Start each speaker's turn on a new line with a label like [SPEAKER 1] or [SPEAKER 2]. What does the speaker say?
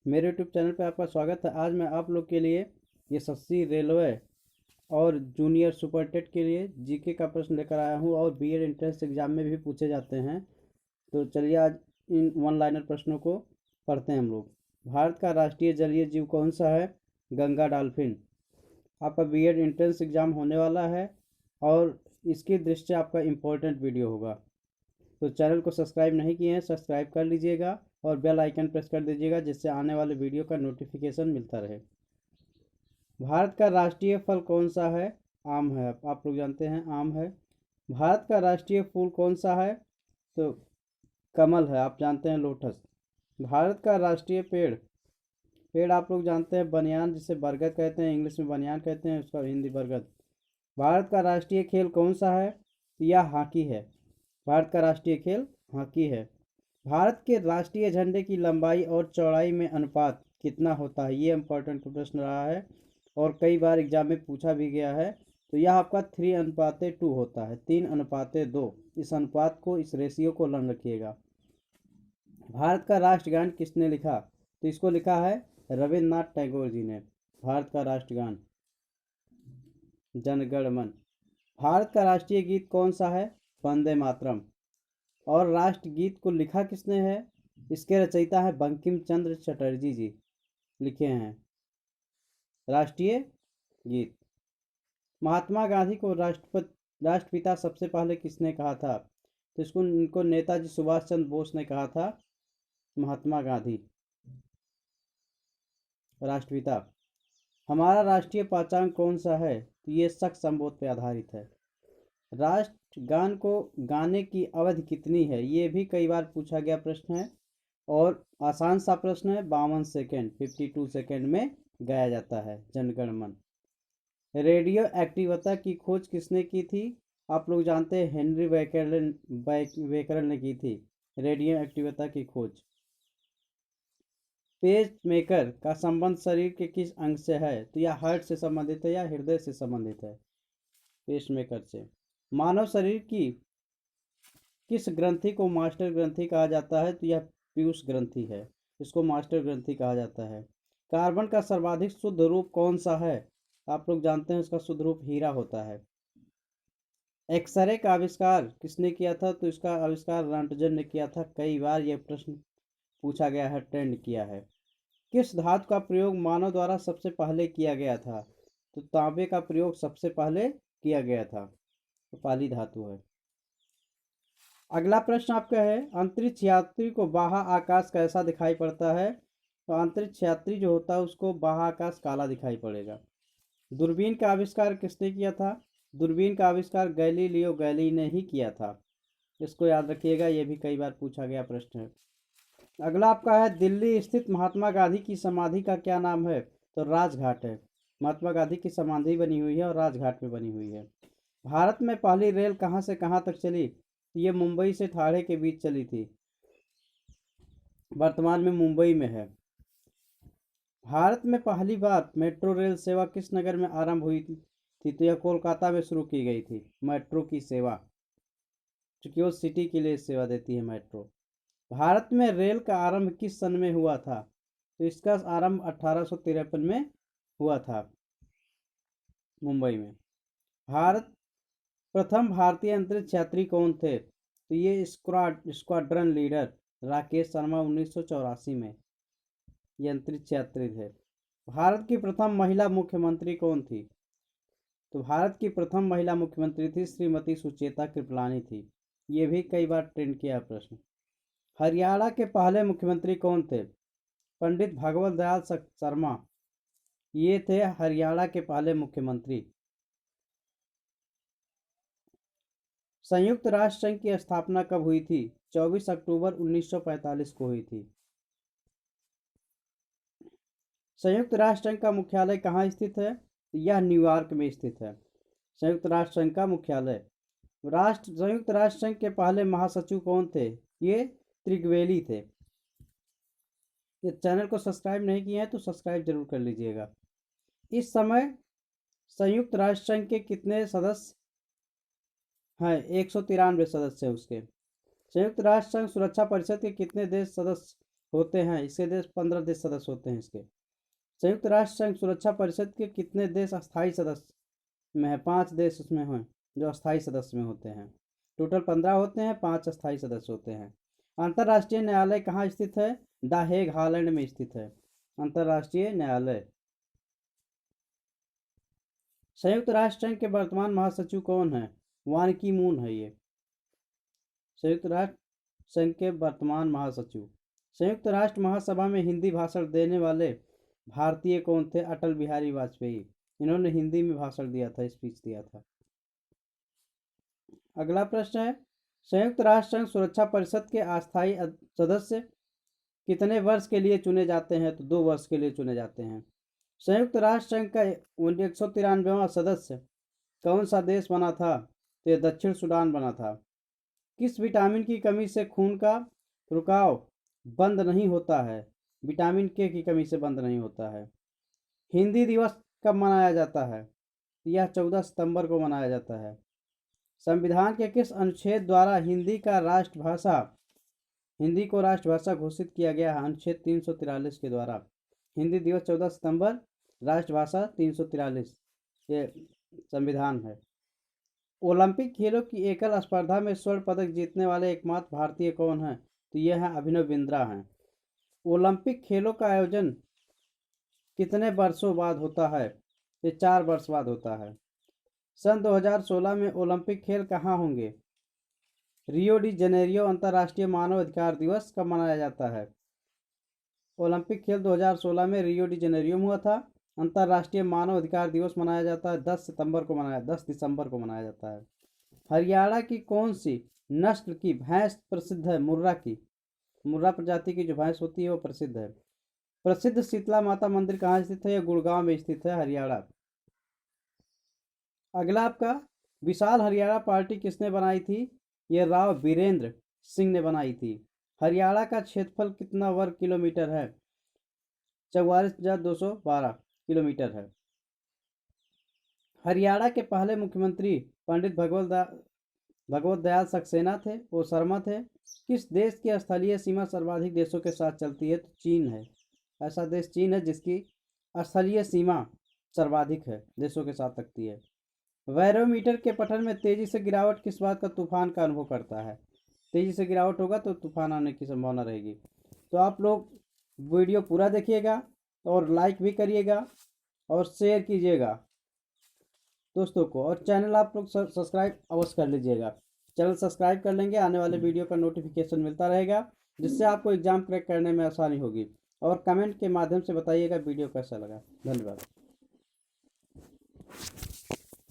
[SPEAKER 1] मेरे YouTube channel पर आपका स्वागत है। आज मैं आप लोग के लिए यशस्वी रेलवे और जूनियर सुपर टेट के लिए जीके का प्रश्न लेकर आया हूं और बीएड एंट्रेंस एग्जाम में भी पूछे जाते हैं। तो चलिए आज इन वन लाइनर प्रश्नों को पढ़ते हैं हम लोग। भारत का राष्ट्रीय जलीय जीव कौन सा है? गंगा डॉल्फिन। आपका बीएड एंट्रेंस एग्जाम होने वाला है और इसकी दृष्टि आपका इम्पोर्टेंट वीडियो होगा। तो चैनल को सब्सक्राइब नहीं किए हैं, सब्सक्राइब कर लीजिएगा और बेल आइकन प्रेस कर दीजिएगा, जिससे आने वाले वीडियो का नोटिफिकेशन मिलता रहे। भारत का राष्ट्रीय फल कौन सा है? आम है। आप लोग जानते हैं आम है। भारत का राष्ट्रीय फूल कौन सा है? तो कमल है। आप जानते हैं लोटस। भारत का राष्ट्रीय पेड़ पेड़ आप लोग जानते हैं बनियान, जिसे बरगद कहते हैं, इंग्लिश में बनियान कहते हैं, उसका हिंदी बरगद। भारत का राष्ट्रीय खेल कौन सा है? यह हॉकी है। भारत का राष्ट्रीय खेल हॉकी है। भारत के राष्ट्रीय झंडे की लंबाई और चौड़ाई में अनुपात कितना होता है? ये इंपॉर्टेंट प्रश्न रहा है और कई बार एग्जाम में पूछा भी गया है। तो यह आपका 3:2 होता है, 3:2। इस अनुपात को, इस रेशियो को लर्न रखिएगा। भारत का राष्ट्रगान किसने लिखा? तो इसको लिखा है रविन्द्रनाथ टैगोर जी ने। भारत का राष्ट्रगान जन गण मन। भारत का राष्ट्रीय गीत कौन सा है? वंदे मातरम। और राष्ट्रगीत को लिखा किसने है? इसके रचयिता है बंकिम चंद्र चटर्जी जी, लिखे हैं राष्ट्रीय गीत। महात्मा गांधी को राष्ट्रपिता सबसे पहले किसने कहा था? तो इनको नेताजी सुभाष चंद्र बोस ने कहा था महात्मा गांधी राष्ट्रपिता। हमारा राष्ट्रीय पहचान कौन सा है? तो ये शक संबोध पर आधारित है। राष्ट्रगान को गाने की अवधि कितनी है? ये भी कई बार पूछा गया प्रश्न है और आसान सा प्रश्न है। 52 सेकेंड, 52 सेकेंड में गाया जाता है जनगण मन। रेडियो एक्टिवता की खोज किसने की थी? आप लोग जानते हैं हेनरी बैकरल ने की थी रेडियो एक्टिवता की खोज। पेज मेकर का संबंध शरीर के किस अंग से है? तो यह हार्ट से संबंधित है या हृदय से संबंधित है? पेज मेकर से। मानव शरीर की किस ग्रंथि को मास्टर ग्रंथि कहा जाता है? तो यह पीयूष ग्रंथि है, इसको मास्टर ग्रंथि कहा जाता है। कार्बन का सर्वाधिक शुद्ध रूप कौन सा है? आप लोग जानते हैं उसका शुद्ध रूप हीरा होता है। एक्सरे का आविष्कार किसने किया था? तो इसका आविष्कार रंटजन ने किया था। कई बार यह प्रश्न पूछा गया है, ट्रेंड किया है। किस धातु का प्रयोग मानव द्वारा सबसे पहले किया गया था? तो तांबे का प्रयोग सबसे पहले किया गया था, तो पाली धातु है। अगला प्रश्न आपका है, अंतरिक्ष यात्री को बाह्य आकाश कैसा दिखाई पड़ता है? तो अंतरिक्ष यात्री जो होता है उसको बाह्य आकाश काला दिखाई पड़ेगा। दूरबीन का आविष्कार किसने किया था? दूरबीन का आविष्कार गैलीलियो गैली ने ही किया था। इसको याद रखिएगा, यह भी कई बार पूछा गया प्रश्न है। अगला आपका है, दिल्ली स्थित महात्मा गांधी की समाधि का क्या नाम है? तो राजघाट है। महात्मा गांधी की समाधि बनी हुई है और राजघाट में बनी हुई है। भारत में पहली रेल कहाँ से कहाँ तक चली? ये मुंबई से ठाणे के बीच चली थी, वर्तमान में मुंबई में है। भारत में पहली बार मेट्रो रेल सेवा किस नगर में आरंभ हुई थी? तो यह कोलकाता में शुरू की गई थी मेट्रो की सेवा, क्योंकि वो सिटी के लिए सेवा देती है मेट्रो। भारत में रेल का आरंभ किस सन में हुआ था? तो इसका आरंभ 1853 में हुआ था मुंबई में। प्रथम भारतीय अंतरिक्ष यात्री कौन थे? तो ये स्क्वाड्रन लीडर राकेश शर्मा 1984 में ये अंतरिक्ष यात्री थे। भारत की प्रथम महिला मुख्यमंत्री कौन थी? तो भारत की प्रथम महिला मुख्यमंत्री थी श्रीमती सुचेता कृपलानी थी। ये भी कई बार ट्रेंड किया प्रश्न। हरियाणा के पहले मुख्यमंत्री कौन थे? पंडित भगवत दयाल शर्मा, ये थे हरियाणा के पहले मुख्यमंत्री। संयुक्त राष्ट्र संघ की स्थापना कब हुई थी? 24 अक्टूबर 1945 को हुई थी। संयुक्त राष्ट्र संघ का मुख्यालय कहाँ स्थित है? यह न्यूयॉर्क में स्थित है, संयुक्त राष्ट्र संघ का मुख्यालय। संयुक्त राष्ट्र संघ के पहले महासचिव कौन थे? ये त्रिगवेली थे। ये चैनल को सब्सक्राइब नहीं किए हैं तो सब्सक्राइब जरूर कर लीजिएगा। इस समय संयुक्त राष्ट्र संघ के कितने सदस्य हैं? 193 सदस्य हैं उसके। संयुक्त राष्ट्र संघ सुरक्षा परिषद के कितने देश सदस्य होते हैं? इसके देश 15 देश सदस्य होते हैं इसके। संयुक्त राष्ट्र संघ सुरक्षा परिषद के कितने देश अस्थायी सदस्य में है? 5 देश उसमें हैं जो अस्थायी सदस्य में होते हैं। टोटल 15 होते हैं, 5 अस्थायी सदस्य होते हैं। अंतर्राष्ट्रीय न्यायालय कहाँ स्थित है? द हेग, हॉलैंड में स्थित है अंतर्राष्ट्रीय न्यायालय। संयुक्त राष्ट्र संघ के वर्तमान महासचिव कौन है? वान की मून है ये संयुक्त राष्ट्र संघ के वर्तमान महासचिव। संयुक्त राष्ट्र महासभा में हिंदी भाषण देने वाले भारतीय कौन थे? अटल बिहारी वाजपेयी। इन्होंने हिंदी में भाषण दिया था, स्पीच दिया था। अगला प्रश्न है, संयुक्त राष्ट्र संघ सुरक्षा परिषद के अस्थायी सदस्य कितने वर्ष के लिए चुने जाते हैं? तो 2 वर्ष के लिए चुने जाते हैं। संयुक्त राष्ट्र संघ का 193वां सदस्य कौन सा देश बना था? तो यह दक्षिण सूडान बना था। किस विटामिन की कमी से खून का रुकाव बंद नहीं होता है? विटामिन के की कमी से बंद नहीं होता है। हिंदी दिवस कब मनाया जाता है? यह 14 सितंबर को मनाया जाता है। संविधान के किस अनुच्छेद द्वारा हिंदी को राष्ट्रभाषा घोषित किया गया है? अनुच्छेद 343 के द्वारा। हिंदी दिवस 14 सितंबर, राष्ट्रभाषा 343, ये संविधान है। ओलंपिक खेलों की एकल स्पर्धा में स्वर्ण पदक जीतने वाले एकमात्र भारतीय कौन है? तो यह है अभिनव बिंद्रा हैं। ओलंपिक खेलों का आयोजन कितने वर्षों बाद होता है? ये 4 वर्ष बाद होता है। सन 2016 में ओलंपिक खेल कहाँ होंगे? Rio de Janeiro. अंतर्राष्ट्रीय मानव अधिकार दिवस कब मनाया जाता है? ओलंपिक खेल 2016 में रियो डी जेनेरियो में हुआ था। अंतर्राष्ट्रीय मानव अधिकार दिवस मनाया जाता है 10 दिसंबर को मनाया जाता है। हरियाणा की कौन सी नस्ल की भैंस प्रसिद्ध है? मुर्रा प्रजाति की जो भैंस होती है वो प्रसिद्ध है। प्रसिद्ध शीतला माता मंदिर कहाँ स्थित है? यह गुड़गांव में स्थित है, हरियाणा। अगला आपका, विशाल हरियाणा पार्टी किसने बनाई थी? यह राव बीरेंद्र सिंह ने बनाई थी। हरियाणा का क्षेत्रफल कितना वर्ग किलोमीटर है? 44,212 किलोमीटर है। हरियाणा के पहले मुख्यमंत्री पंडित भगवत दयाल सक्सेना थे, वो शर्मा थे। किस देश की स्थलीय सीमा सर्वाधिक देशों के साथ चलती है? तो चीन है। ऐसा देश चीन है जिसकी स्थलीय सीमा सर्वाधिक है, देशों के साथ लगती है। बैरोमीटर के पठन में तेजी से गिरावट किस बात का तूफान का अनुभव करता है? तेजी से गिरावट होगा तो तूफान आने की संभावना रहेगी। तो आप लोग वीडियो पूरा देखिएगा और लाइक भी करिएगा और शेयर कीजिएगा दोस्तों को, और चैनल आप लोग सब्सक्राइब अवश्य कर लीजिएगा। चैनल सब्सक्राइब कर लेंगे, आने वाले वीडियो का नोटिफिकेशन मिलता रहेगा, जिससे आपको एग्जाम क्रैक करने में आसानी होगी। और कमेंट के माध्यम से बताइएगा वीडियो कैसा लगा। धन्यवाद।